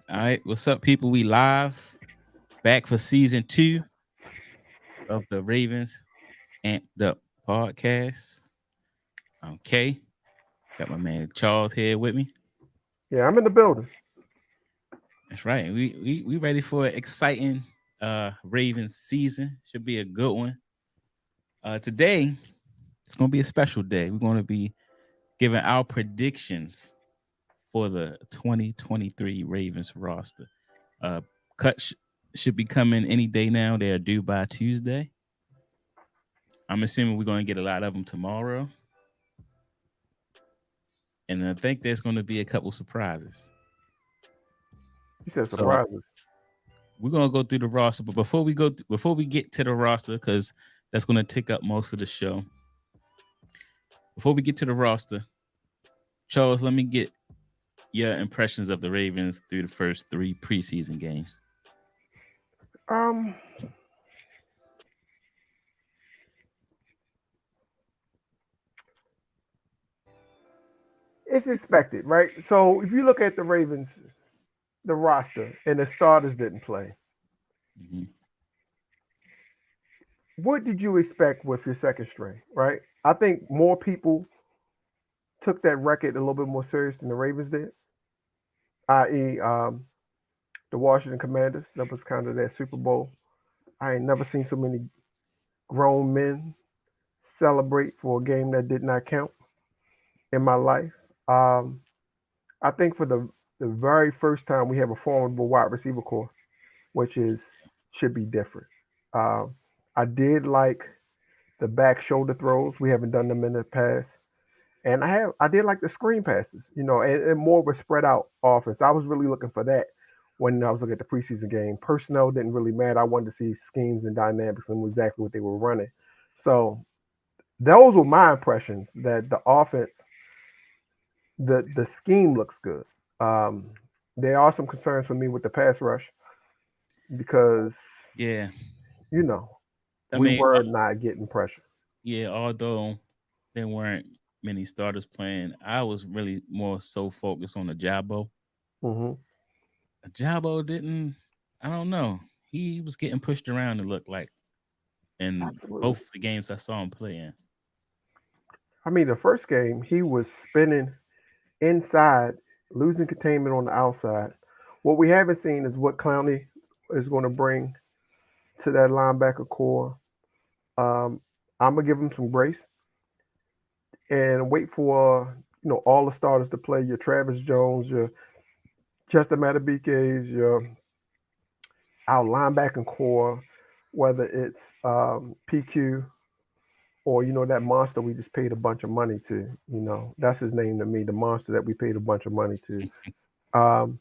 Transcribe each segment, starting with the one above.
All right, what's up, people? We live back for season 2 of the Ravens Amped Up podcast. Okay, got my man Charles here with me. Yeah, I'm in the building. That's right. We ready for an exciting Ravens season. Should be a good one. Today it's gonna be a special day. We're gonna be giving our predictions for the 2023 Ravens roster. Uh, cuts should be coming any day now. They are due by Tuesday. I'm assuming we're going to get a lot of them tomorrow, and I think there's going to be a couple surprises. He said So surprises. we're going to go through the roster, but before we get to the roster, because that's going to take up most of the show. Before we get to the roster, Charles, let me get your impressions of the Ravens through the first 3 preseason games. Um, it's expected, right? So if you look at the Ravens, the roster, and the starters didn't play, Mm-hmm. what did you expect with your second string, right? I think more people took that record a little bit more serious than the Ravens did, i.e., the Washington Commanders. That was kind of their Super Bowl. I ain't never seen so many grown men celebrate for a game that did not count in my life. Um, I think for the very first time we have a formidable wide receiver core, which is should be different. Um, I did like the back shoulder throws. We haven't done them in the past, and I did like the screen passes. And more of a spread out offense. I was really looking for that when I was looking at the preseason game. Personnel didn't really matter. I wanted to see schemes and dynamics and exactly what they were running. So those were my impressions. That the offense, the scheme looks good. Um, there are some concerns for me with the pass rush because Yeah, you know I we mean, were not getting pressure. yeah. Although there weren't many starters playing, I was really more so focused on the Jabo. Hmm. Jabo didn't. I don't know. He was getting pushed around. It looked like in Absolutely. both the games I saw him play in. I mean, the first game he was spinning inside, losing containment on the outside. What we haven't seen is what Clowney is going to bring to that linebacker core. Um, I'm gonna give him some grace and wait for all the starters to play. Your Travis Jones, your Justin Matabike's, your our linebacking core, whether it's PQ or that monster we just paid a bunch of money to. That's his name to me, the monster that we paid a bunch of money to. Um,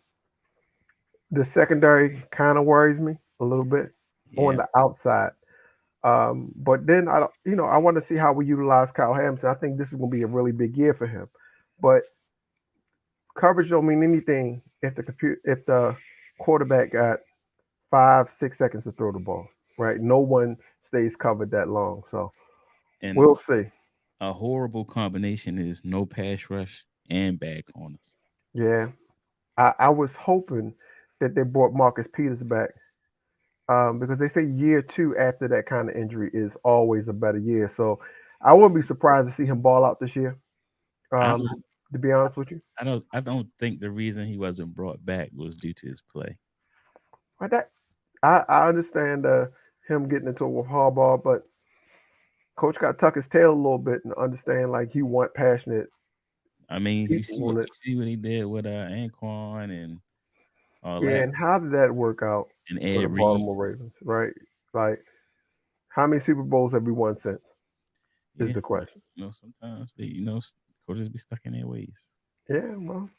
the secondary kind of worries me a little bit on Yeah, the outside. But then I want to see how we utilize Kyle Hamilton. I think this is going to be a really big year for him. But coverage don't mean anything if the quarterback got 5 6 seconds to throw the ball. Right? No one stays covered that long. So and we'll see. a horrible combination is no pass rush and bad corners. Yeah, I was hoping that they brought Marcus Peters back because they say year two after that kind of injury is always a better year. So I wouldn't be surprised to see him ball out this year. I Um, don't. to be honest with you, I don't think the reason he wasn't brought back was due to his play. but I understand him getting into it with Harbaugh, but coach got to tuck his tail a little bit and understand like he want passionate I mean, you people see what on it. you see what he did with Anquan and all Yeah, that, and how did that work out and for Ed the Reed. Baltimore Ravens? Right, like how many Super Bowls have we won since? Is Yeah, the question. sometimes they coaches be stuck in their ways. Yeah, well,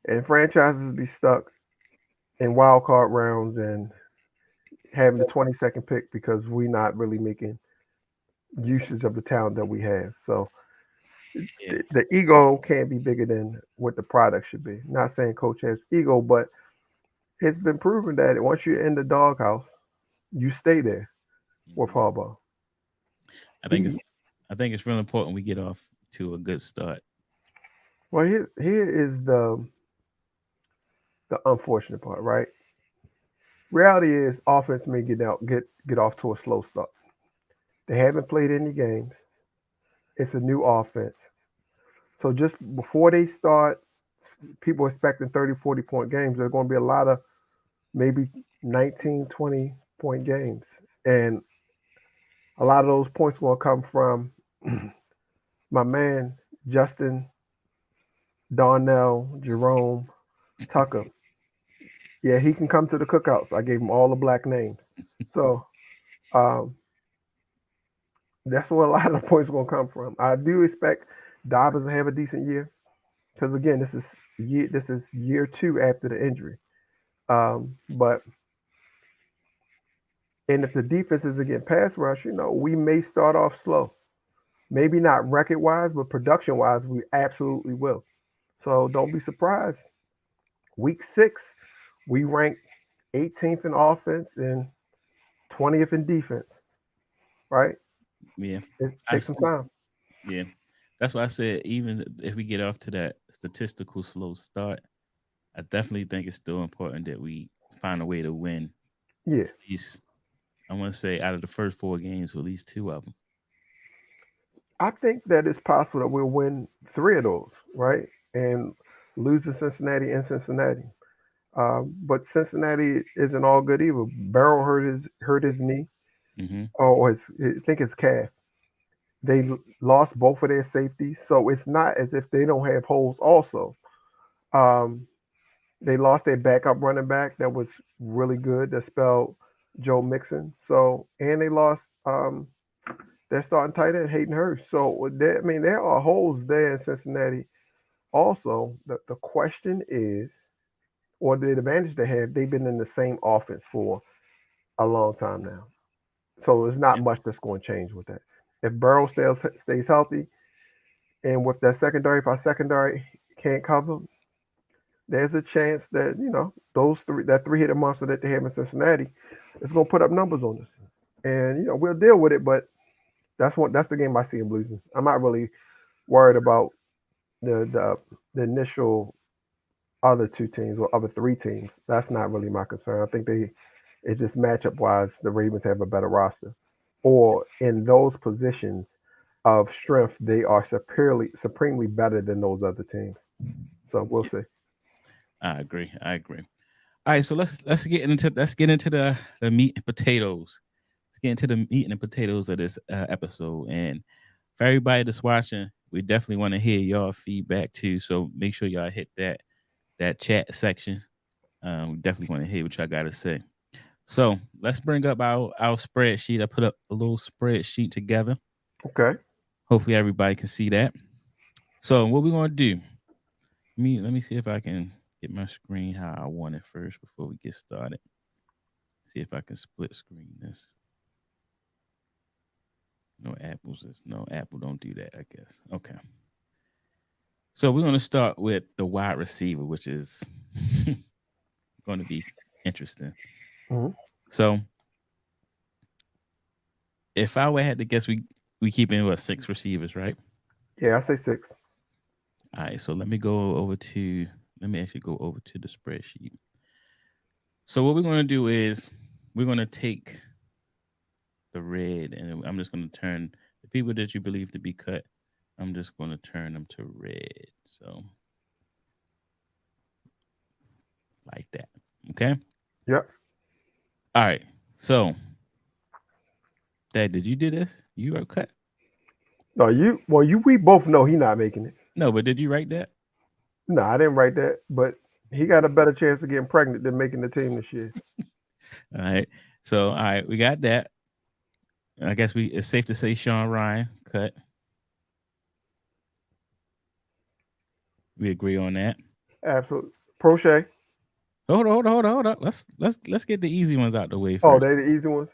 and franchises be stuck in wild card rounds and having the 22nd pick because we not really making usage of the talent that we have. So Yeah, the ego can't be bigger than what the product should be. Not saying coach has ego, but it's been proven that once you're in the doghouse, you stay there with mhm. Harbaugh. I think it's He I think it's really important we get off to a good start. well here is the unfortunate part, right? Reality is offense may get off to a slow start. They haven't played any games. It's a new offense. So just before they start, people expecting 30, 40 point games. There's going to be a lot of maybe 19, 20 point games. And a lot of those points will come from my man, Justin, Darnell, Jerome, Tucker. Yeah, he can come to the cookouts. I gave him all the black names. So um, that's where a lot of the points are going to come from. I do expect Dobbins to have a decent year because, again, this is year two after the injury. But and if the defense is again pass rush, we may start off slow. Maybe not record wise, but production wise, we absolutely will. So don't be surprised. Week six, we rank 18th in offense and 20th in defense. Right? Yeah, It I takes some see. time. Yeah, that's why I said even if we get off to that statistical slow start, I definitely think it's still important that we find a way to win Yeah, at least. I want to say out of the first four games, at least two of them. I think that it's possible that we'll win three of those. Right? And lose to Cincinnati and Cincinnati. But Cincinnati isn't all good either. Barrow hurt his knee, Hmm. or I think his calf. They lost both of their safeties, so it's not as if they don't have holes. Also, um, they lost their backup running back that was really good. That spelled Joe Mixon. So and they lost their starting tight end Hayden Hurst. So I mean there are holes there in Cincinnati. Also, the question is, or the advantage they have, they've been in the same offense for a long time now. So there's not much that's going to change with that. If Burrow stays healthy, and with that secondary, if our secondary can't cover, there's a chance that that three-headed monster that they have in Cincinnati is going to put up numbers on us, and we'll deal with it. But that's the game I see them losing. I'm not really worried about the initial other two teams or other three teams. That's not really my concern. I think it's just matchup wise, the Ravens have a better roster, or in those positions of strength, they are supremely better than those other teams. So we'll Yeah, see. I agree. I agree. All right, so let's get into the meat and potatoes. Let's get into the meat and the potatoes of this episode. And for everybody that's watching, we definitely want to hear y'all feedback too. So make sure y'all hit that chat section. We definitely want to hear what y'all got to say. So let's bring up our spreadsheet. I put up a little spreadsheet together. Okay. Hopefully everybody can see that. So what we're gonna do? Let me see if I can get my screen how I want it first before we get started. See if I can split screen this. No Apple don't do that, I guess. Okay. So we're gonna start with the wide receiver, which is gonna be interesting. Hmm. So if I were had to guess, we keep in what, six receivers, right? Yeah, I say six. All right, so let me actually go over to the spreadsheet. So what we're gonna do is we're gonna take the red, and I'm just gonna turn the people that you believe to be cut. I'm just gonna turn them to red. So like that. Okay. Yep. All right. So, Dad, did you do this? You are cut. No, we both know he not making it. No, but did you write that? No, I didn't write that, but he got a better chance of getting pregnant than making the team this year. All right. So, all right, we got that. I guess it's safe to say Sean Ryan cut. We agree on that. Absolutely. Prochet. Hold on. Let's get the easy ones out the way Oh, first. they the easy ones.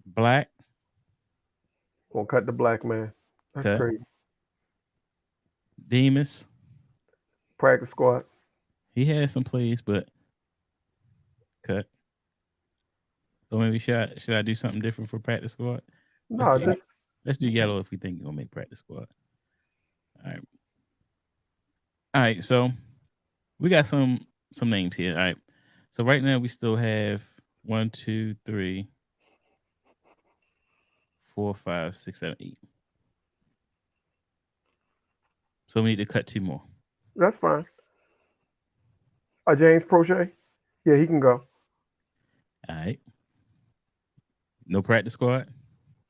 Black Gonna cut the black man. That's cut. crazy. Demas, Practice squad. he had some plays, but cut. So maybe should I do something different for practice squad? Let's No, do just let's do yellow if we think you're gonna make practice squad. All right. All right. So we got some names here. All right. So right now we still have one, two, three, four, five, six, seven, eight. So we need to cut two more. That's fine. James Prochet, yeah, he can go. All right. No practice squad.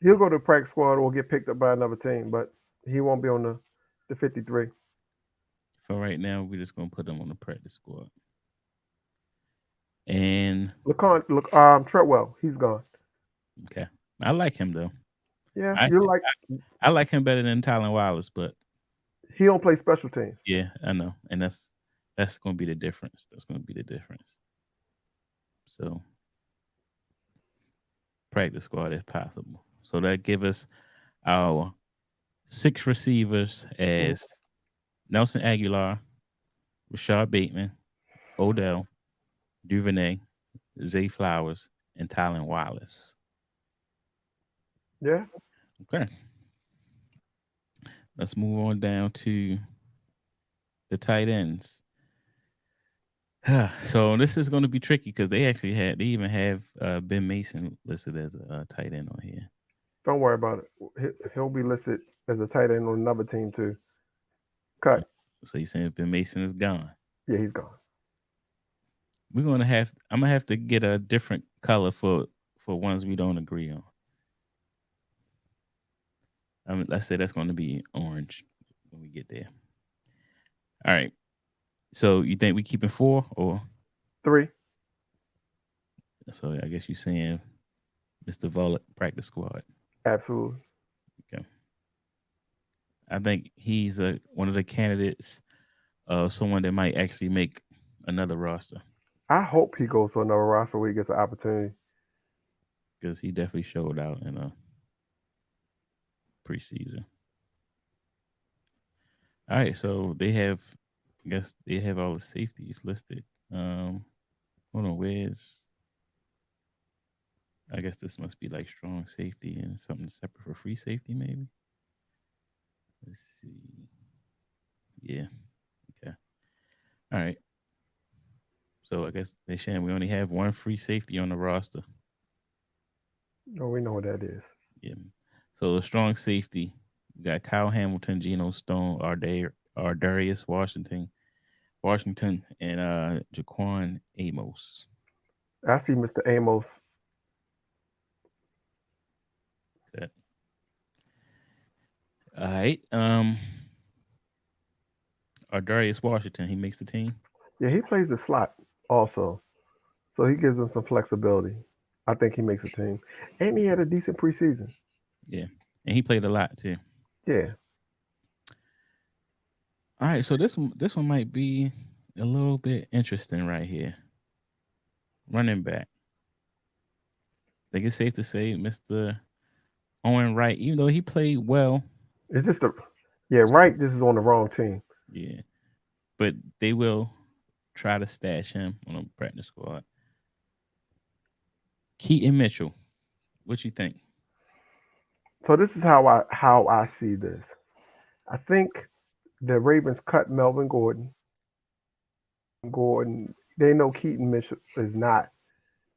He'll go to practice squad or get picked up by another team, but he won't be on the 53. For right now, we're just gonna put them on the practice squad. And Look, Treadwell, he's gone. okay, I like him though. Yeah, I you actually, like I like him better than Tylen Wallace, but he don't play special teams. yeah, I know, and that's gonna be the difference. That's gonna be the difference. So practice squad if possible. So that give us our six receivers Mhm. as Nelson Aguilar, Rashad Bateman, Odell, Duvernay, Zay Flowers, and Tylen Wallace. Yeah, Okay, let's move on down to the tight ends. So this is going to be tricky because they even have Ben Mason listed as a tight end on here. don't worry about it. He'll be listed as a tight end on another team too. Uh, Cut. So you saying Ben Mason is gone? Yeah, he's gone. I'm gonna have to get a different color for ones we don't agree on. Let's say that's going to be orange when we get there. All right. So you think we keeping four, or 3, so I guess you saying Mr. Volek practice squad. absolutely. Okay. I think he's one of the candidates of someone that might actually make another roster I hope he goes to another roster where he gets an opportunity. because he definitely showed out in a preseason. All right, so I guess they have all the safeties listed. Hold on, where's? I guess this must be like strong safety and something separate for free safety, maybe. Let's see. Yeah. Okay. All right. So I guess they saying we only have one free safety on the roster. Oh, we know what that is. Yeah. So a strong safety. We got Kyle Hamilton, Geno Stone, Ardarius Washington, and Jaquan Amos. I see Mr. Amos. Okay. All right. Ardarius Washington, he makes the team. Yeah, he plays the slot also, so he gives them some flexibility. I think he makes a team, and he had a decent preseason. Yeah. And he played a lot too. Yeah, All right, so this one might be a little bit interesting right here. Running back. I think it's safe to say Mr. Owen Wright, even though he played well, it's just a yeah. Right, this is on the wrong team. yeah, but they will try to stash him on a practice squad. Keaton Mitchell, what you think? So this is how I see this. I think the Ravens cut Melvin Gordon. Gordon, they know Keaton Mitchell is not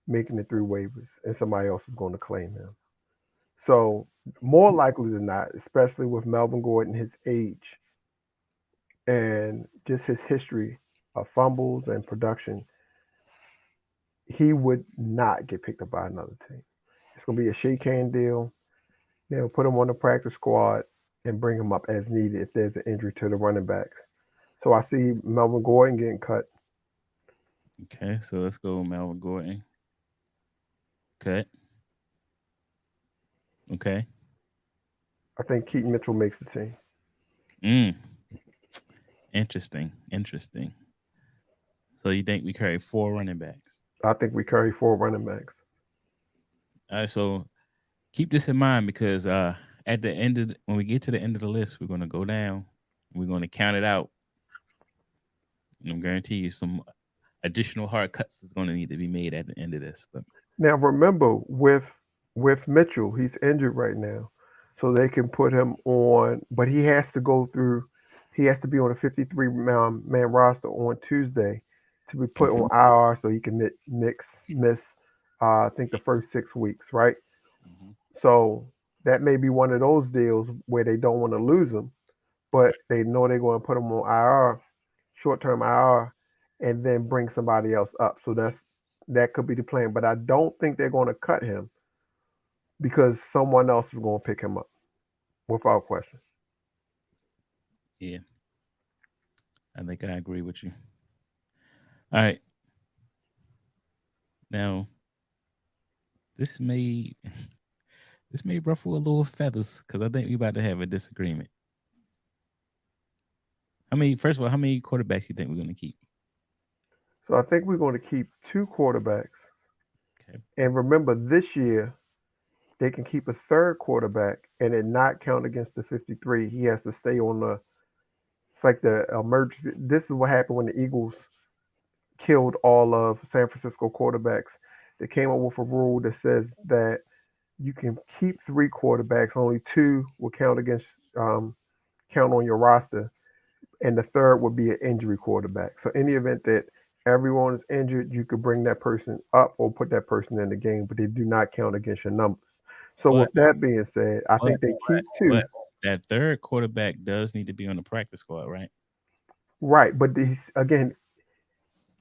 making it through waivers, and somebody else is going to claim him. So more likely than not, especially with Melvin Gordon, his age and just his history of fumbles and production, he would not get picked up by another team. It's going to be a shake hand deal. They'll put him on the practice squad and bring him up as needed if there's an injury to the running backs. So I see Melvin Gordon getting cut. Okay, so let's go with Melvin Gordon. Cut. Okay. I think Keaton Mitchell makes the team. Mm, interesting. Interesting. So you think we carry four running backs? I think we carry 4 running backs. All right, so keep this in mind because at the end of when we get to the end of the list, we're gonna go down. We're gonna count it out. And I'm guarantee you some additional hard cuts is gonna need to be made at the end of this. But Now remember, with Mitchell, he's injured right now, so they can put him on, but he has to go through. He has to be on a 53 man roster on Tuesday to be put on Mhm, IR so he can miss I think the first 6 weeks, right? mhm. So that may be one of those deals where they don't want to lose him, but they know they're going to put him on IR, short-term IR, and then bring somebody else up. So that could be the plan. But I don't think they're going to cut him because someone else is going to pick him up without question. Yeah, I think I agree with you. All right, now this may this may ruffle a little feathers because I think we about to have a disagreement. First of all, how many quarterbacks you think we're going to keep? So I think we're going to keep two quarterbacks. Okay. And remember, this year they can keep a third quarterback and it not count against the 53. He has to stay on the. It's like the emergency. This is what happened when the Eagles killed all of San Francisco quarterbacks. They came up with a rule that says that you can keep three quarterbacks, only two will um, count on your roster, and the third would be an injury quarterback. So in the event that everyone is injured, you could bring that person up or put that person in the game, but they do not count against your numbers. So But with that being said, I but think they but keep two. but that third quarterback does need to be on the practice squad, right? Right, but again,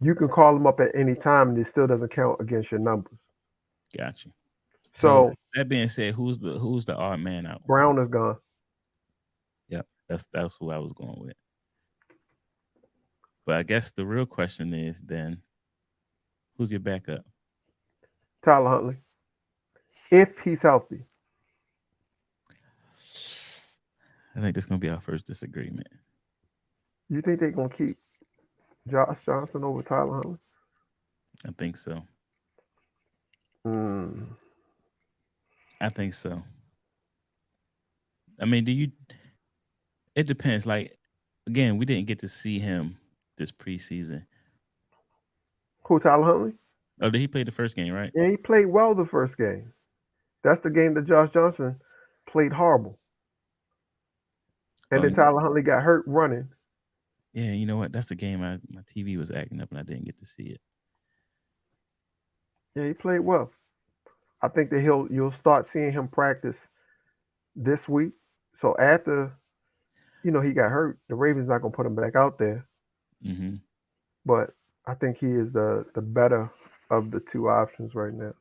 you can call them up at any time, and it still doesn't count against your numbers. Gotcha. So So that being said, who's the odd man out? Brown is gone. Yep, that's who I was going with. But I guess the real question is then, who's your backup? Tyler Huntley, if he's healthy. I think that's gonna be our first disagreement. You think they're gonna keep Josh Johnson over Tyler Huntley? I think so. Mm. I think so. Do you? It depends. Like again, we didn't get to see him this preseason. Who, Tyler Huntley? Oh, did he play the first game? Right? Yeah, he played well the first game. That's the game that Josh Johnson played horrible. And Oh, then Tyler Huntley got hurt running. yeah. You know what? That's the game. My TV was acting up and I didn't get to see it. Yeah, he played well. I think that you'll start seeing him practice this week. So after he got hurt, the Ravens not gonna put him back out there. Hmm. But I think he is the better of the two options right now.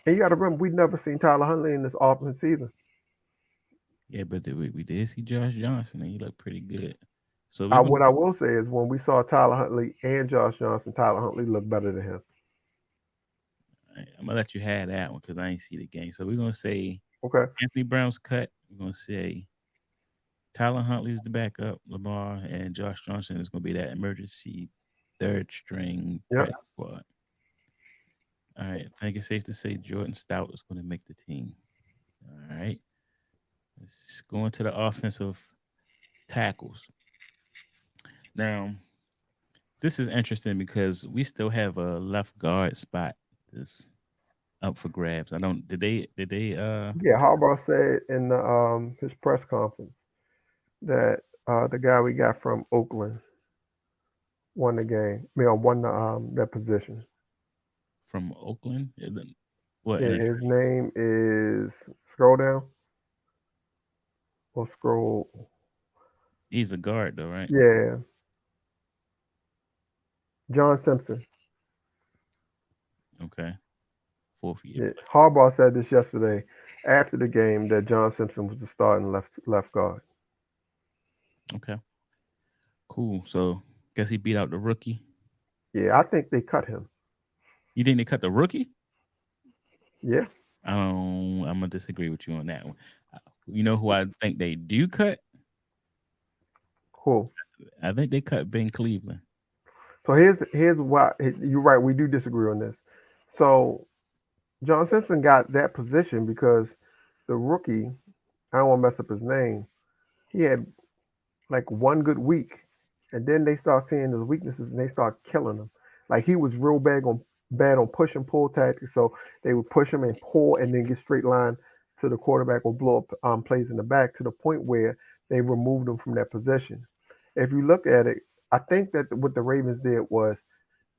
And you got to remember, we've never seen Tyler Huntley in this offense season. Yeah, but we did see Josh Johnson and he looked pretty good. So we're gonna. What I will say is when we saw Tyler Huntley and Josh Johnson, Tyler Huntley looked better than him. I'm gonna let you have that one because I ain't see the game. So we're gonna say Okay. Anthony Brown's cut. We're gonna say Tyler Huntley's the backup, Lamar, and Josh Johnson is gonna be that emergency third string Yep. practice squad. All right, I think it's safe to say Jordan Stout is gonna make the team. All right, let's go into the offensive tackles. Now, this is interesting because we still have a left guard spot that's up for grabs. I don't. Did they? Yeah. Harbaugh said in his press conference that the guy we got from Oakland won the game. Won that position. From Oakland? What Yeah. in a His name is scroll down or scroll. He's a guard though, right? Yeah. John Simpson. Okay. Fourth year Yeah. player. Harbaugh said this yesterday after the game that John Simpson was the starting left guard. Okay. Cool. So guess he beat out the rookie. Yeah, I think they cut him. You think they cut the rookie? Yeah, I'm gonna disagree with you on that one. You know who I think they do cut? cool. I think they cut Ben Cleveland So here's why you're right. We do disagree on this. So John Simpson got that position because the rookie, I don't want to mess up his name. He had like one good week, and then they start seeing his weaknesses and they start killing him. Like he was real bad on push and pull tactics, so they would push him and pull and then get straight line to the quarterback or blow up plays in the back to the point where they removed him from that position. If you look at it, I think that what the Ravens did was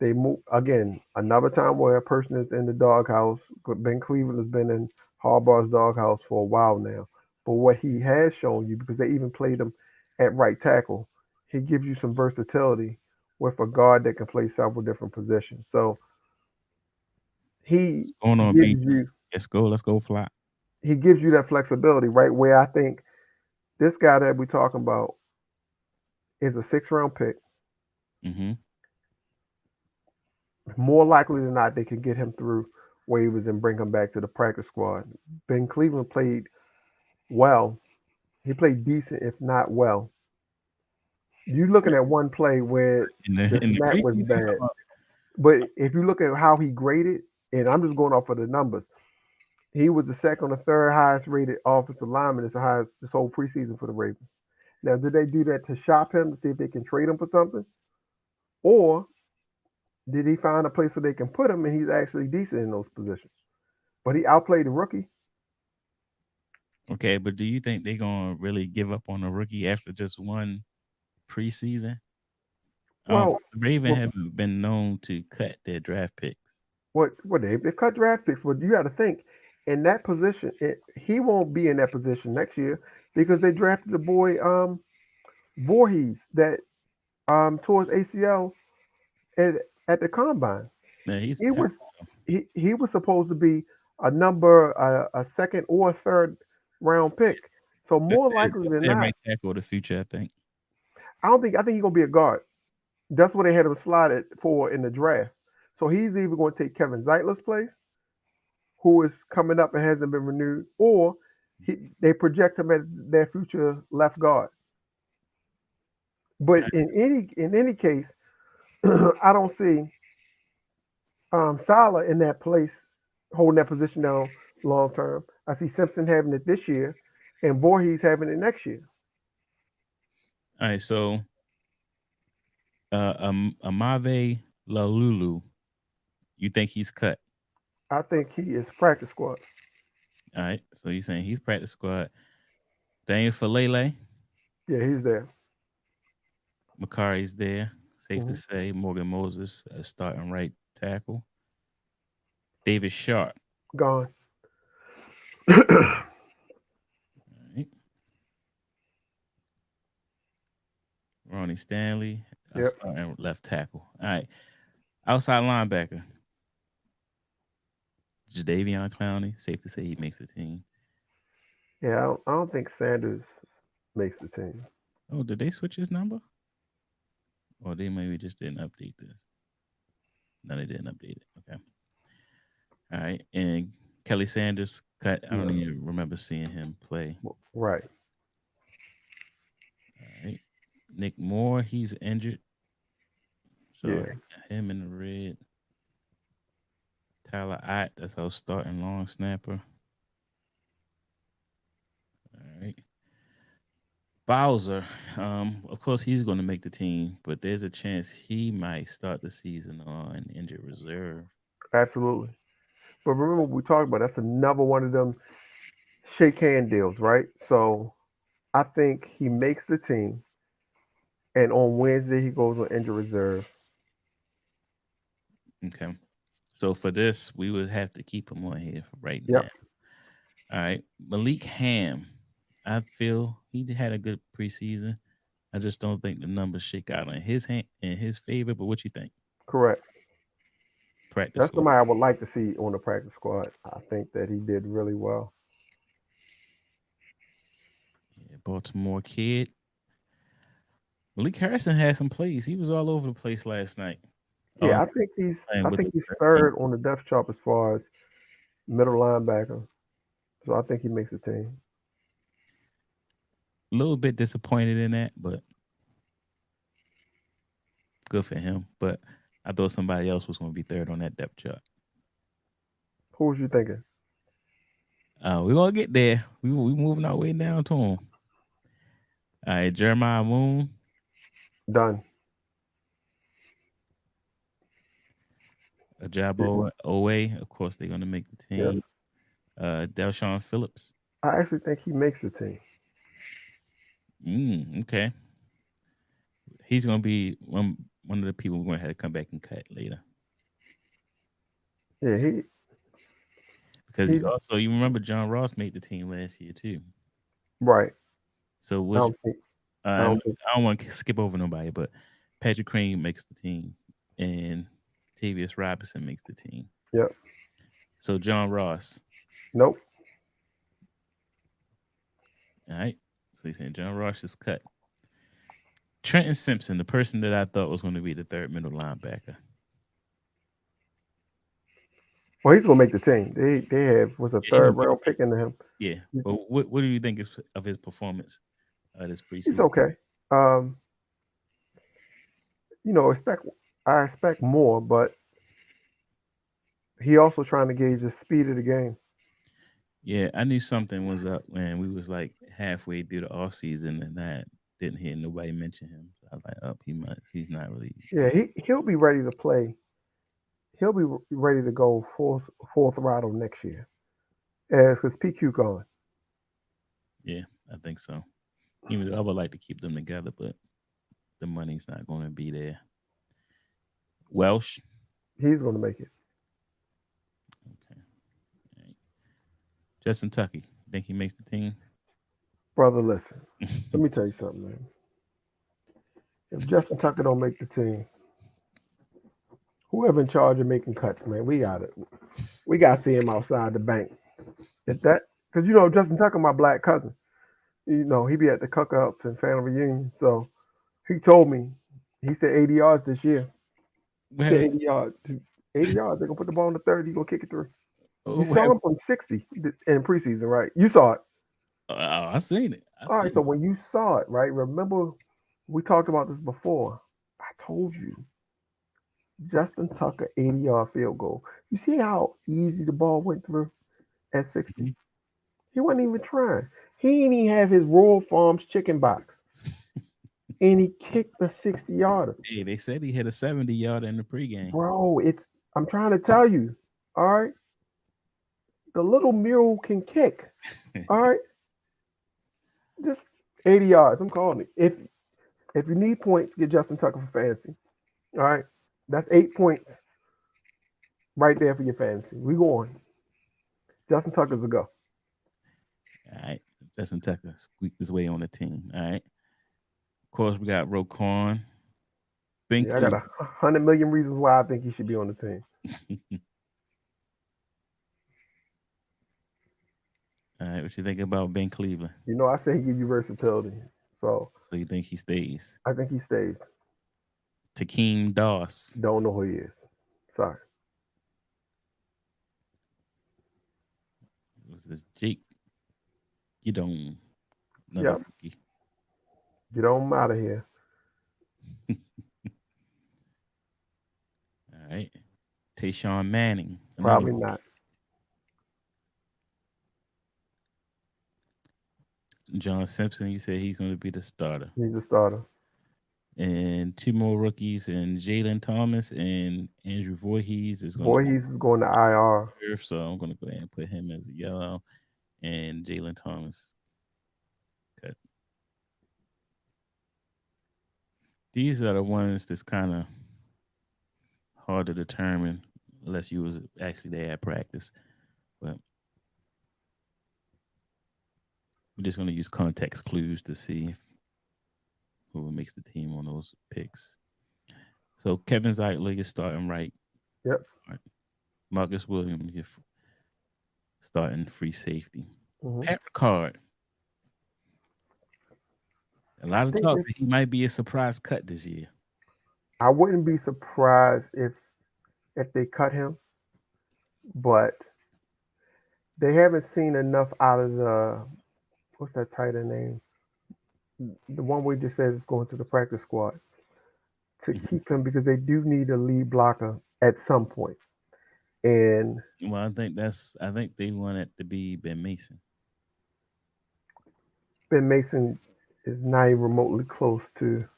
They move again. Another time where a person is in the doghouse. Ben Cleveland has been in Harbaugh's doghouse for a while now. But what he has shown you, because they even played him at right tackle, he gives you some versatility with a guard that can play several different positions. So he What's going on, gives B? you Let's go. Let's go fly. he gives you that flexibility, right? Where I think this guy that we're talking about is a 6th round pick. Mm-hmm. More likely than not, they can get him through waivers and bring him back to the practice squad. Ben Cleveland played well. He played decent, if not well. You looking at one play where the In the snap was preseason, you talking bad, about? but if you look at how he graded, and I'm just going off of the numbers, he was the second or third highest rated offensive lineman this whole preseason for the Ravens. Now, did they do that to shop him to see if they can trade him for something, or did he find a place where they can put him and he's actually decent in those positions? But he outplayed the rookie. Okay, but do you think they're gonna really give up on a rookie after just one preseason? Well, The Ravens well, haven't been known to cut their draft picks. what they cut draft picks, but you got to think in that position, he won't be in that position next year because they drafted the boy Voorhees that tore his ACL at at the combine. Man, he's He was talented. he was supposed to be a second or third round pick. So more likely That's than their not, right tackle of the future, I think. I think he's gonna be a guard. That's what they had him slotted for in the draft. So he's either going to take Kevin Zeitler's place, who is coming up and hasn't been renewed, or they project him as their future left guard. But in any case, I don't see Salah in that place holding that position down long term. I see Simpson having it this year, and Voorhees having it next year. All right, so Amave Lalulu, you think he's cut? I think he is practice squad. All right, so you're saying he's practice squad. Daniel Falele, Yeah, he's there. Makari's there. Safe to Hmm. say, Morgan Moses starting right tackle. David Sharp. Gone. All right. Ronnie Stanley, Yep. starting left tackle. All right. Outside linebacker, Jadavion Clowney. Safe to say he makes the team. Yeah, I don't think Sanders makes the team. Oh, did they switch his number? Or they maybe just didn't update this. No, they didn't update it. Okay. All right. And Kelly Sanders cut. I don't No. even remember seeing him play. Right. All right. Nick Moore, he's injured. So Yeah. him in the red. Tyler Ott, that's our starting long snapper. All right. Bowser, of course he's going to make the team, but there's a chance he might start the season on injured reserve. Absolutely. But remember what we talked about. That's another one of them shake hand deals, right? So I think he makes the team, and on Wednesday he goes on injured reserve. Okay. So for this, we would have to keep him on here for right Yep. now. All right. Malik Ham, I feel he had a good preseason. I just don't think the numbers shake out in his favor. But what you think? Correct. Practice That's squad. somebody I would like to see on the practice squad. I think that he did really well. Yeah, Baltimore kid. Malik Harrison had some plays. He was all over the place last night. Yeah, Um, I think he's playing I with think the he's first team. third on the depth chart as far as middle linebacker. So I think he makes the team. A little bit disappointed in that, but good for him. But I thought somebody else was going to be third on that depth chart. Who was you thinking? We're going to get there. We moving our way down to him. All right, Jeremiah Moon, Done. Ajabo Owe. Of course, they're going to make the Yep. team. Delshawn Phillips. I actually think he makes the team. Okay. He's going to be one of the people we're gonna have to come back and cut later Yeah, because he you remember John Ross made the team last year too. right. So I was don't think. I I don't think. don't want to skip over nobody, but Patrick Crane makes the team and Tavius Robinson makes the team. Yep. So John Ross, Nope. all right. So he's saying John Ross is cut. Trenton Simpson, the person that I thought was going to be the third middle linebacker. Well, he's gonna make the team. They have was a Yeah, he third gonna make round the pick team. into him. Yeah, He's, but what do you think is of his performance this he's preseason? okay. Um, expect I expect more, but he also trying to gauge the speed of the game. Yeah, I knew something was up when we was like halfway through the off season, and I didn't hear nobody mention him. So I was like, "Up, he's not really." Yeah, he'll be ready to play. He'll be ready to go fourth throttle next year, as because PQ gone. Yeah, I think so. Even though I would like to keep them together, but the money's not going to be there. Welsh, He's gonna make it, okay. All right. Justin Tucky, think he makes the team? brother. Listen, let me tell you something, man. If Justin Tucker don't make the team, whoever in charge of making cuts, man, we got it. We got to see him outside the bank. If that, because Justin Tucker, my black cousin. He be at the cookouts and family reunion. So he told me, he said 80 yards this year. He said Well, 80 yards. 80 yards. They're gonna put the ball in the third. He's gonna kick it through. You well, saw him from 60 in preseason, right? You saw it. I seen it. I All right. So seen when you saw it, right? Remember we talked about this before. I told you Justin Tucker 80-yard field goal. You see how easy the ball went through at 60? it. He wasn't even trying. He didn't even have his Royal Farms chicken box. And he kicked the 60-yarder. Hey, they said he hit a 70-yarder in the pregame. Bro, I'm trying to tell you. All right. The little mule can kick. All right. Just 80 yards. I'm calling it. If you need points, get Justin Tucker for fantasy. All right. That's 8 points right there for your fantasy. We going. Justin Tucker's a go. All right. Justin Tucker squeaked his way on the team. All right. Of course, we got Roquan, Ben Yeah, I got Cleveland. 100 million reasons why I think he should be on the team. All right. What you think about Ben Cleveland? I say he give you versatility. So So you think he stays? I think he stays. Takeem Doss. Don't know who he is. Sorry. Was this Jake Gidon? Another Yep. rookie. Get on out of here. All right. Tayshawn Manning. Another Probably rookie. not. John Simpson. You said he's going to be the starter. He's a starter. And two more rookies, and Jalen Thomas and Andrew Voorhees is going to be Voorhees is going to IR. here, so I'm going to go ahead and put him as a yellow, and Jalen Thomas cut. These are the ones that's kind of hard to determine unless you was actually there at practice. But we're just going to use context clues to see who makes the team on those picks. So Kevin Zeitler is starting right. Yep. Marcus Williams you're starting free safety. Hmm. Pat Ricard. A lot I of think talk this. that he might be a surprise cut this year. I wouldn't be surprised if they cut him, but they haven't seen enough out of the what's that tight end name? The one we just says is going to the practice squad to Mhm. keep him because they do need a lead blocker at some point. And Well, I think they want it to be Ben Mason. Ben Mason is not even remotely close to.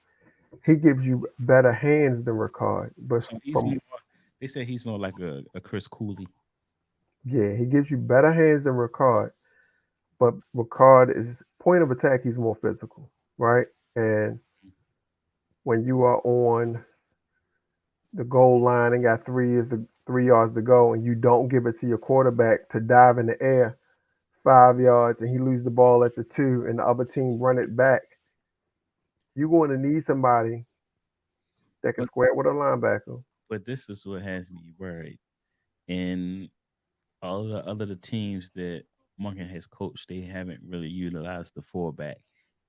He gives you better hands than Ricard, but So he's from more. They say he's more like a Chris Cooley. yeah, he gives you better hands than Ricard, but Ricard is point of attack. He's more physical, right? And when you are on the goal line and got 3 yards to go, and you don't give it to your quarterback to dive in the air 5 yards, and he loses the ball at the 2, and the other team run it back, you're going to need somebody that can But square it with a linebacker. this is what has me worried. And all of the other teams that Monken has coached, they haven't really utilized the fullback.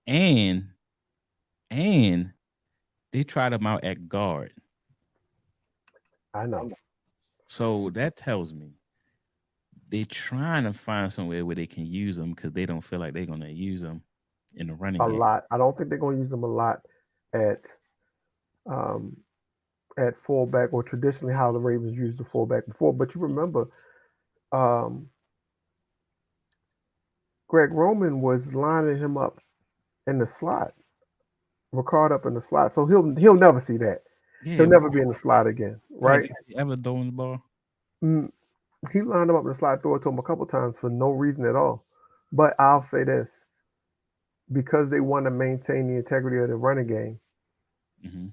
And and they tried him out at guard. I know. So that tells me they trying to find somewhere where they can use them because they don't feel like they're gonna use them in the running A game. lot. I don't think they're going to use him a lot at um, at fullback, or traditionally how the Ravens used the fullback before. But you remember, um, Greg Roman was lining him up in the slot, Ricard up in the slot. So he'll never see that. He'll Yeah, never be in the slot again, right. right? Did he ever throwing the ball? Mm, he lined him up in the slot, threw it to him a couple times for no reason at all. But I'll say this: because they want to maintain the integrity of the running game, Hmm.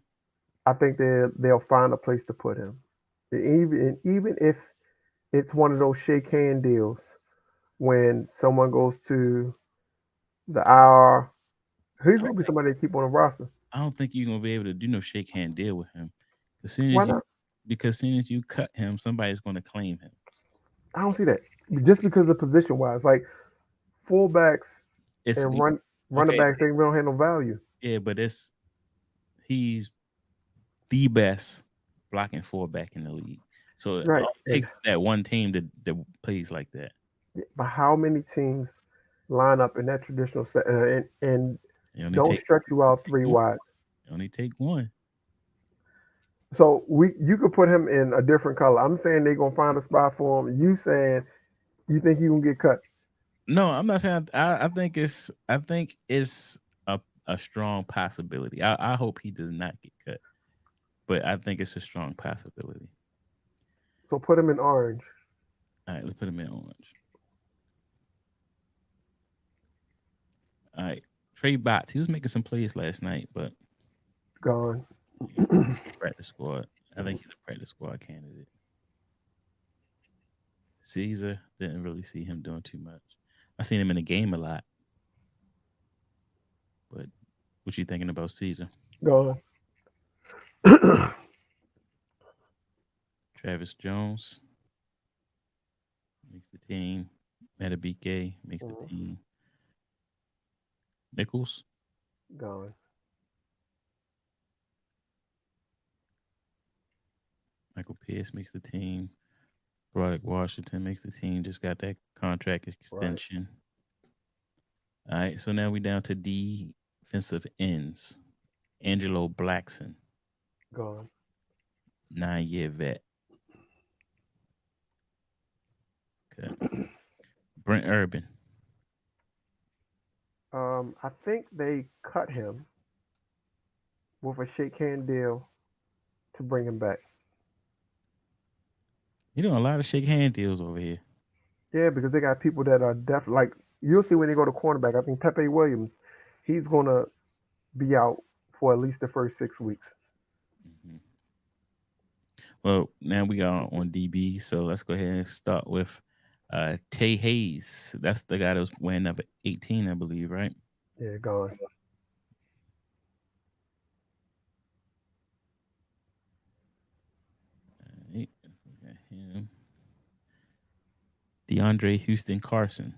I think they'll find a place to put him. Even if it's one of those shake hand deals when someone goes to the IR, he's I going don't to be think somebody they keep on the roster. I don't think you're gonna be able to do no shake hand deal with him. As soon Why as you not? because as soon as you cut him, somebody's gonna claim him. I don't see that. Just because of position wise, like fullbacks It's and running okay, backs, they don't have no value. yeah, but it's he's the best blocking fullback in the league. So it Right. all it And takes is that one team that plays like that. but how many teams line up in that traditional set and It only don't take stretch you out three one. wide? It only take one. So you could put him in a different color. I'm saying they're gonna find a spot for him. You saying you think he gonna get cut? No, I'm not saying. I think it's a strong possibility. I hope he does not get cut, but I think it's a strong possibility. So put him in orange. All right, let's put him in orange. All right, Trey Bots. He was making some plays last night, but Gone. practice squad. I think he's a practice squad candidate. Caesar didn't really see him doing too much. I seen him in the game a lot, but what you thinking about Caesar? Gone. Travis Jones makes the team. Matabike makes the team. Nichols, Gone. Michael Pierce makes the team. Broderick Washington makes the team. Just got that contract Right. extension. All right, so now we down to defensive ends. Angelo Blackson, Gone. 9-year vet. Okay. Brent Urban. I think they cut him with a shake hand deal to bring him back. You doing a lot of shake hand deals over here. Yeah, because they got people that are like you'll see when they go to cornerback. I think Pepe Williams, he's gonna be out for at least the first 6 weeks. Mhm. Well, now we are on DB, so let's go ahead and start with Tay Hayes. That's the guy that was wearing number 18, I believe, right? Yeah, gone. Right. We got him. DeAndre Houston Carson.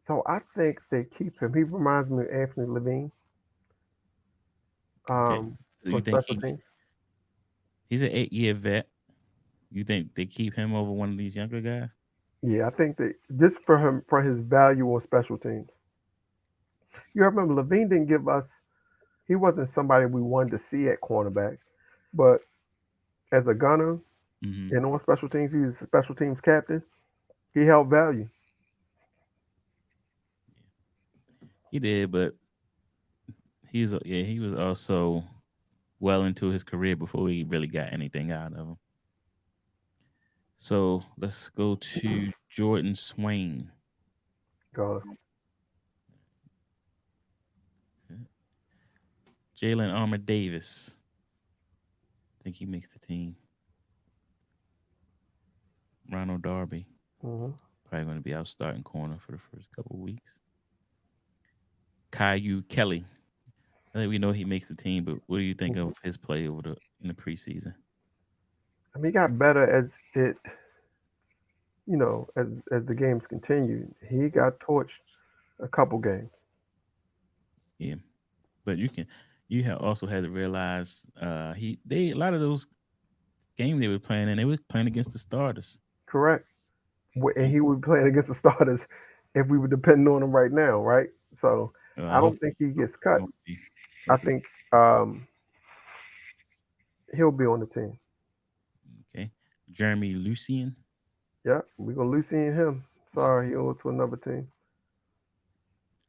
So I think they keep him. He reminds me of Anthony Levine Okay. So for you think special teams. he's an 8-year vet? You think they keep him over one of these younger guys? Yeah, I think that just for him for his value on special teams. You remember Levine didn't give us. He wasn't somebody we wanted to see at cornerback, but as a gunner Hmm. and on special teams, he was a special teams captain. He held value. He did, but he was also well into his career before we really got anything out of him. So let's go to Jordan Swain. Gone. Jalen Armour Davis, think he makes the team. Ronald Darby Hmm. probably going to be out starting corner for the first couple of weeks. Caillou Kelly. I think we know he makes the team, but what do you think of his play over the in the preseason? I mean, he got better as it, as the games continued. He got torched a couple games. Yeah, but you have also had to realize he they a lot of those games they were playing and they were playing against the starters. Correct. So And he would be playing against the starters if we were depending on him right now, right? So I don't hopefully think he gets he cut. won't be. I think he'll be on the team. Okay, Jeremy Lucian, Yeah, we're gonna lose seeing him. Sorry, he owed to another team.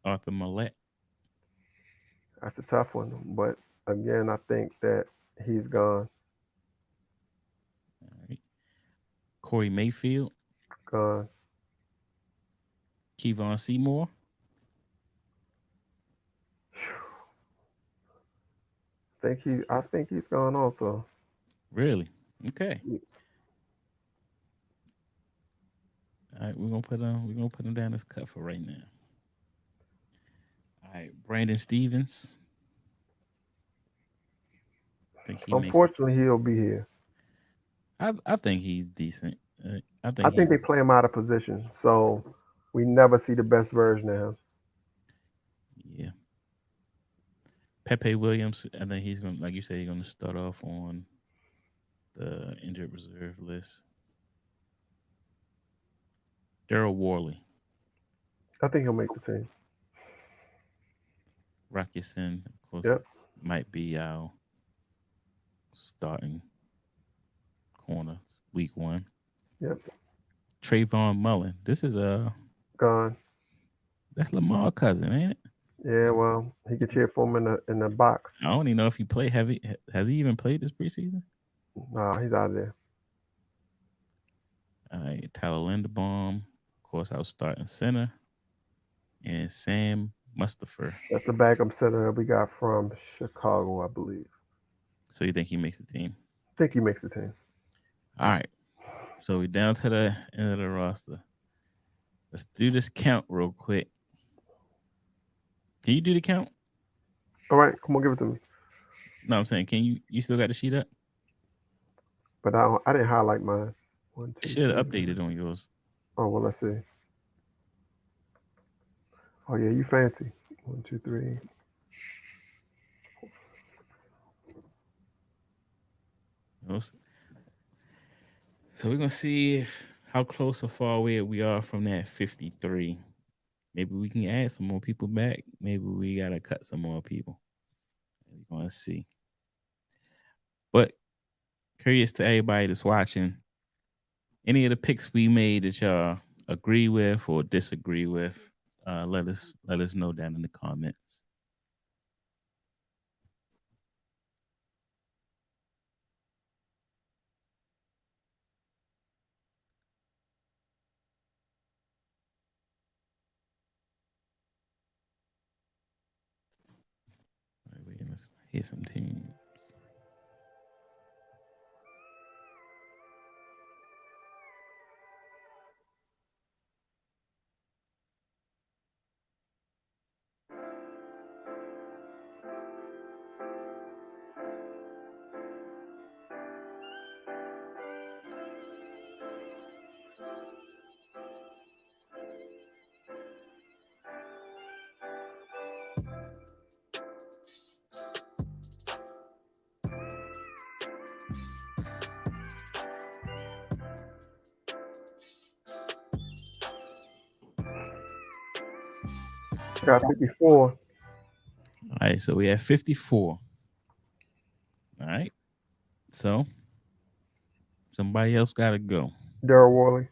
Arthur Millette, That's a tough one. But again, I think that he's gone. all right. Corey Mayfield, Gone. Kevon Seymour. I think he's gone also. Really? Okay. All right, we're gonna put him down as cut for right now. All right, Brandon Stevens. Think he makes the. Unfortunately, he'll be here. I think he's decent. I I think he. think they play him out of position, so we never see the best version of him. Yeah. Pepe Williams. I think he's gonna, like you said, he's gonna start off on the injured reserve list. Daryl Worley, I think he'll make the team. Rocketson, of course, Yep, might be our starting corner week one. yep, Trayvon Mullen. This is gone. that's Lamar cousin, ain't it? Yeah, well, he could cheer for him in the box. I don't even know if he played. Has he even played this preseason? Nah, he's out of there. All right, Tyler Linderbaum, of course, I was starting center, and Sam Mustafer. That's the backup center that we got from Chicago, I believe. So you think he makes the team? I think he makes the team. All right. So we down to the end of the roster. Let's do this count real quick. Can you do the count? All right, come on, give it to me. No, I'm saying, can you still got the sheet up? But I didn't highlight mine. One, It two, should have three. updated on yours. Oh well, let's see. Oh yeah, you fancy. One, two, three. You know, so we're gonna see if how close or far away we are from that 53. Maybe we can add some more people back. Maybe we gotta cut some more people. We're gonna see. But curious to everybody that's watching, any of the picks we made that y'all agree with or disagree with, let us know down in the comments. All right, wait, let's hit some teams. I got 54. All right, so we have 54. All right, so somebody else got to go. Daryl Worley.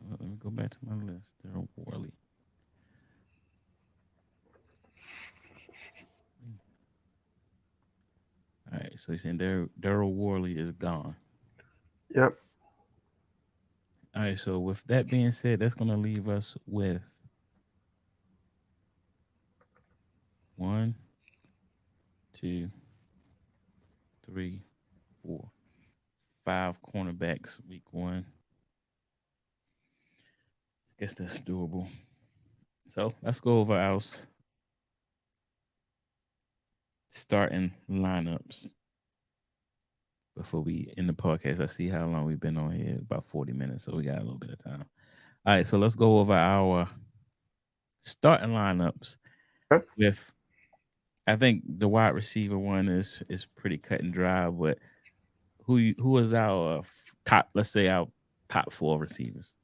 Let me go back to my list. Daryl Worley. All right, so you're saying Daryl Worley is gone. Yep. All right, so with that being said, that's going to leave us with one, two, three, four, five cornerbacks week one. I guess that's doable. So let's go over our starting lineups before we end the podcast. I see how long we've been on here, about 40 minutes, so we got a little bit of time. All right, so let's go over our starting lineups Okay. with I think the wide receiver one is pretty cut and dry, but who is our top, let's say our top four receivers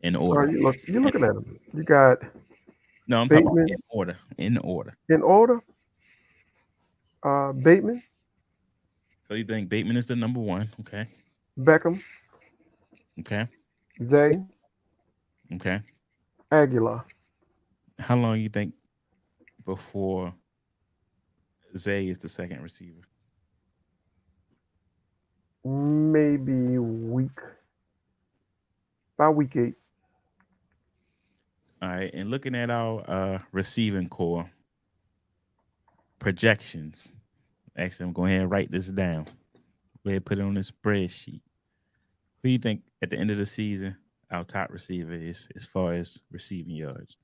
in All order? right, you're looking at them. You got No, I'm talking about Bateman in order. In order. in order. Bateman, So you think Bateman is the number one? Okay. Beckham, Okay. Zay, Okay. Aguilar. How long you think before Zay is the second receiver? Maybe week by week 8. All right. And looking at our receiving core projections. Actually, I'm going ahead and write this down. Go ahead and put it on this spreadsheet. Who do you think at the end of the season our top receiver is as far as receiving yards?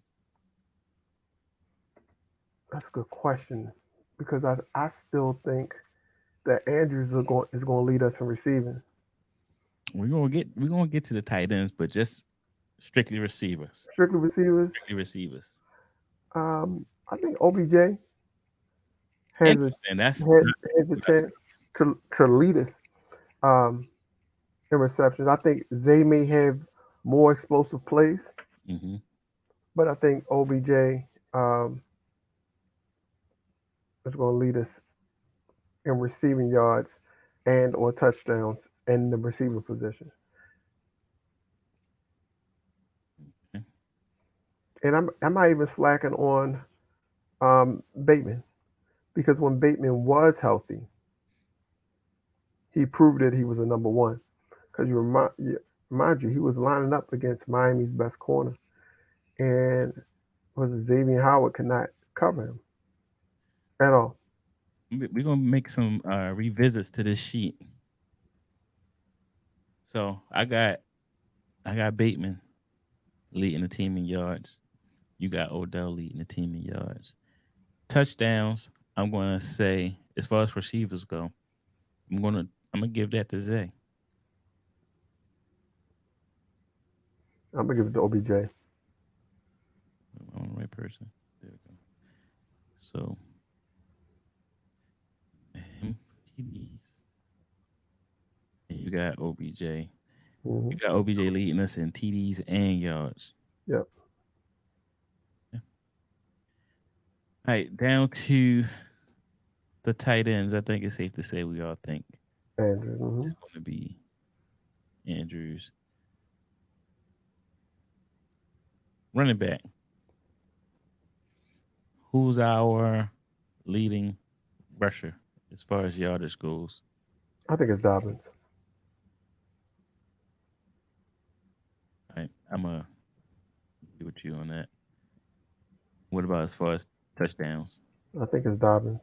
That's a good question because I still think that Andrews is going to lead us in receiving. We're gonna get to the tight ends, but just strictly receivers. Strictly receivers. Strictly receivers. I think OBJ has a Interesting. That's has a chance to lead us um, in receptions. I think Zay may have more explosive plays, mm-hmm. but I think OBJ is going to lead us in receiving yards and or touchdowns in the receiver position. And I'm not even slacking on Bateman because when Bateman was healthy, he proved that he was a number one. Because mind you, he was lining up against Miami's best corner, and was Xavier Howard could not cover him at all. We're gonna make some revisits to this sheet. So I got Bateman leading the team in yards. You got Odell leading the team in yards. Touchdowns, I'm gonna say as far as receivers go, I'm gonna give that to Zay. I'm gonna give it to OBJ. I'm on the right person. There we go. So him, TDs. And you got OBJ. Hmm. You got OBJ leading us in TDs and yards. Yep, Yeah. All right, down to the tight ends. I think it's safe to say we all think Andrews. it's going to be Andrews. Running back. Who's our leading rusher as far as yardage goes? I think it's Dobbins. All right, I'm gonna agree with you on that. What about as far as touchdowns? I think it's Dobbins.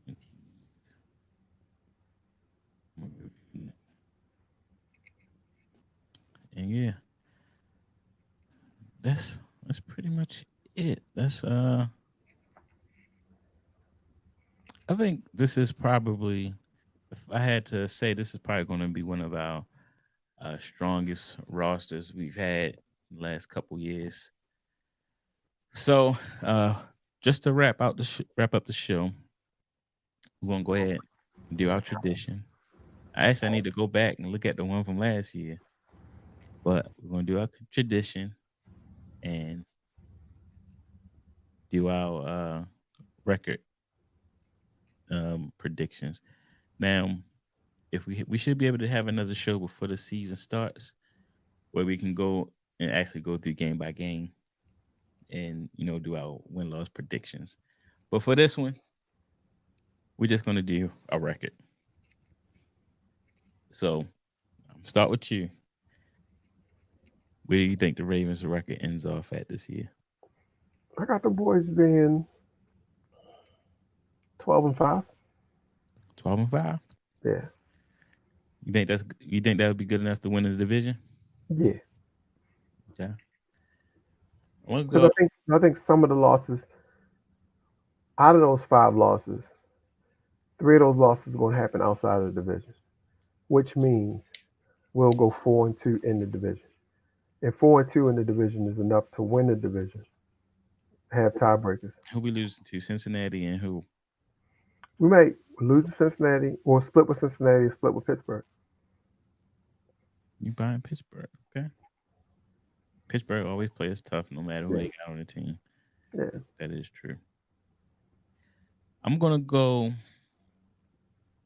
And I'm gonna agree with you. And yeah, that's pretty much it. That's I think this is probably, if I had to say, this is probably going to be one of our strongest rosters we've had in the last couple years. So, just to wrap up the show, we're gonna go ahead and do our tradition. I need to go back and look at the one from last year, but we're gonna do our tradition and do our record predictions. Now, if we should be able to have another show before the season starts, where we can go and actually go through game by game and do our win loss predictions. But for this one, we're just gonna do a record. So start with you. Where do you think the Ravens record ends off at this year? I got the boys being 12-5. 12-5. Yeah, You think that would be good enough to win the division? yeah. Yeah. I want to Because go. I think some of the losses out of those 5 losses, 3 of those losses are going to happen outside of the division, which means we'll go 4-2 in the division. And 4-2 in the division is enough to win the division. Have tiebreakers. Who we losing to? Cincinnati and who? We might lose to Cincinnati or split with Cincinnati or split with Pittsburgh. You buying Pittsburgh? Okay. Pittsburgh always plays tough, no matter who Yeah, they got on the team. yeah. That is true. I'm gonna go.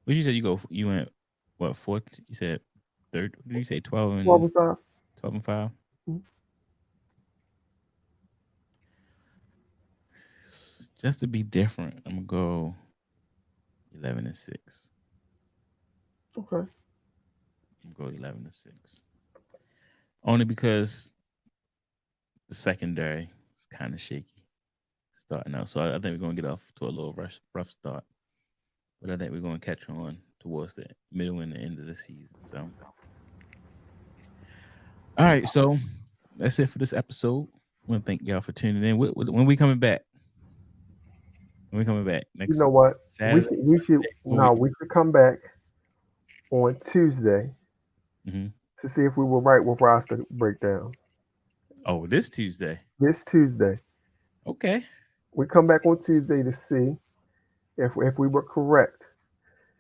What you said? You go. You went what? Fourth? You said third? What did you say? 12 and 5. 12-5. Mhm. Just to be different, I'm gonna go 11-6. Okay. I'm gonna go 11-6. Only because the secondary is kind of shaky starting out. So I think we're gonna get off to a little rough start, but I think we're gonna catch on towards the middle and the end of the season. So, all right, so that's it for this episode. I want to thank y'all for tuning in. When we coming back? When we coming back You next know what? We Saturday? should, we should, Sunday? What no, week? we should come back on Tuesday Hmm. to see if we were right with roster breakdowns. Oh, this Tuesday. This Tuesday. Okay. We come back on Tuesday to see if we were correct.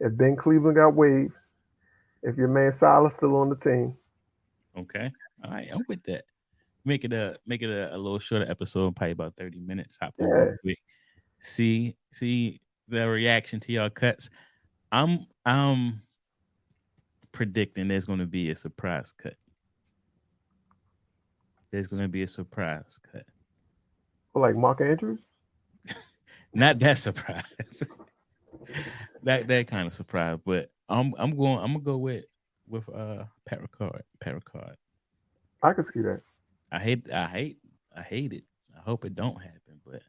If Ben Cleveland got waived, if your man Silas still on the team. Okay. All right. I'm with that. Make it a little shorter episode, probably about 30 minutes. Hop on real Yeah. quick. See the reaction to y'all cuts. I'm predicting there's gonna be a surprise cut. There's gonna be a surprise cut. Like Mark Andrews. Not that surprise. that kind of surprise, but I'm gonna go with Pat Ricard. Pat Ricard. I could see that. I hate it. I hope it don't happen, but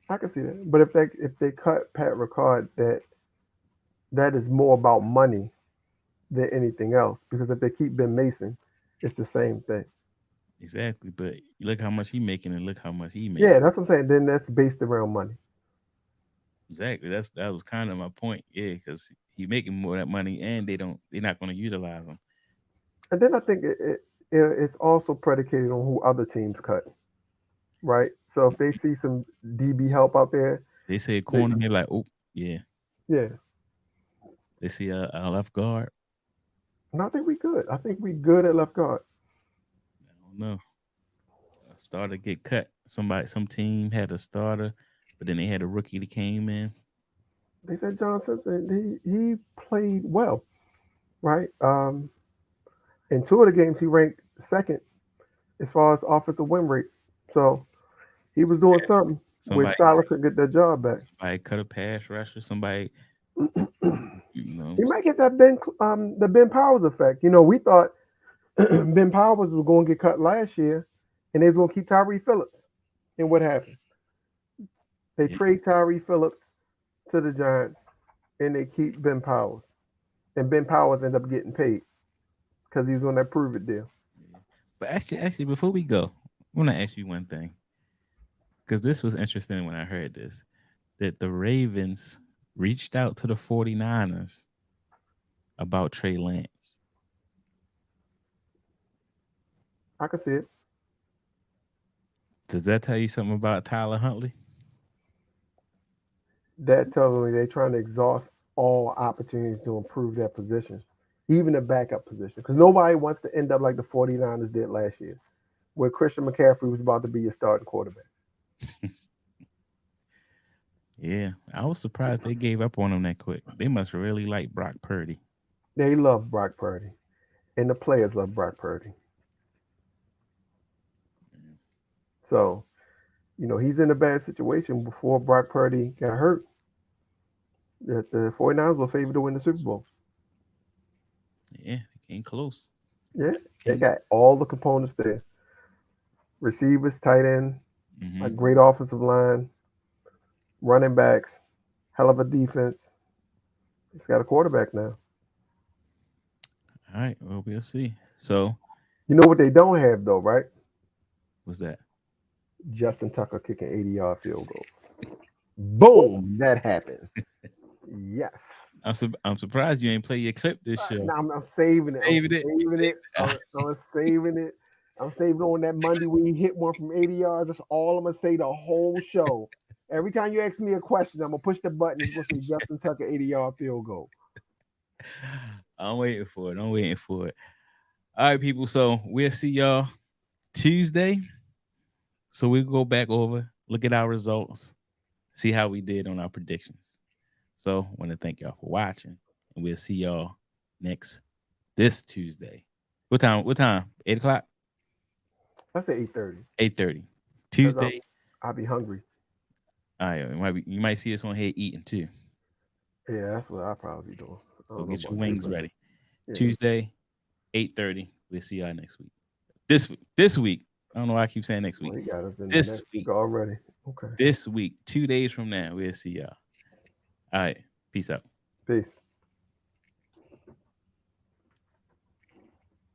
I could see that. But if they cut Pat Ricard, that is more about money than anything else. Because if they keep Ben Mason, it's the same thing. exactly. But look how much he making and look how much he Yeah, making. that's what I'm saying. Then that's based around money. Exactly. That was kind of my point. Yeah, because he making more of that money, and they're not going to utilize him. And then I think it's also predicated on who other teams cut, right? So if they see some DB help out there, They say they, corner, they're like, oh yeah. yeah. They see a left guard. And I think we good. I think we good at left guard. I don't know. A starter get cut. Some team had a starter, but then they had a rookie that came in. They said John Simpson. He played well, right? In 2 of the games, he ranked second as far as offensive win rate. So he was doing something where Somebody Salah could get that job back. somebody cut a pass rusher. Somebody, you know, He might get that Ben Powers effect. We thought Ben Powers was going to get cut last year, and they was going to keep Tyree Phillips. And what happened? They yeah, trade Tyree Phillips to the Giants, and they keep Ben Powers. And Ben Powers ended up getting paid because he was on that prove it deal. yeah. But actually, before we go, I want to ask you one thing because this was interesting when I heard this that the Ravens reached out to the 49ers about Trey Lance. I can see it. Does that tell you something about Tyler Huntley? That tells me they're trying to exhaust all opportunities to improve their position, even the backup position. Because nobody wants to end up like the 49ers did last year, where Christian McCaffrey was about to be your starting quarterback. Yeah, I was surprised they gave up on him that quick. They must really like Brock Purdy. They love Brock Purdy, and the players love Brock Purdy. So, he's in a bad situation before Brock Purdy got hurt. That the 49ers were favored to win the Super Bowl. Yeah, they came close. Yeah, they Came got all the components there. receivers, tight end, a Mm-hmm. great offensive line, running backs, hell of a defense. It's got a quarterback now. All right. Well, we'll see. So, You know what they don't have though, right? what's that? Justin Tucker kicking 80-yard field goals. Boom, that happened. Yes. I'm surprised you ain't play your clip this show. Now I'm saving it. I'm Saving it. saving it. I'm saving it. I'm saving on that Monday when you hit one from 80 yards. That's all I'm gonna say the whole show. Every time you ask me a question, I'm gonna push the button. It's gonna say Justin Tucker 80-yard field goal. I'm waiting for it. I'm waiting for it. All right, people. So we'll see y'all Tuesday. So we'll go back over, look at our results, see how we did on our predictions. So I want to thank y'all for watching, and we'll see y'all next this Tuesday. What time? What time? 8 o'clock. I say 8:30 8:30. because Tuesday. I'll be hungry. All right. You might see us on here eating too. Yeah, that's what I'll probably be doing. I So don't know get your about wings everybody. ready. Yeah. Tuesday, 8:30. We'll see y'all next week. This week. I don't know why I keep saying next week. Well, he got us in the This next week. week already. Okay. This week. 2 days from now, we'll see y'all. All right. Peace out. Peace.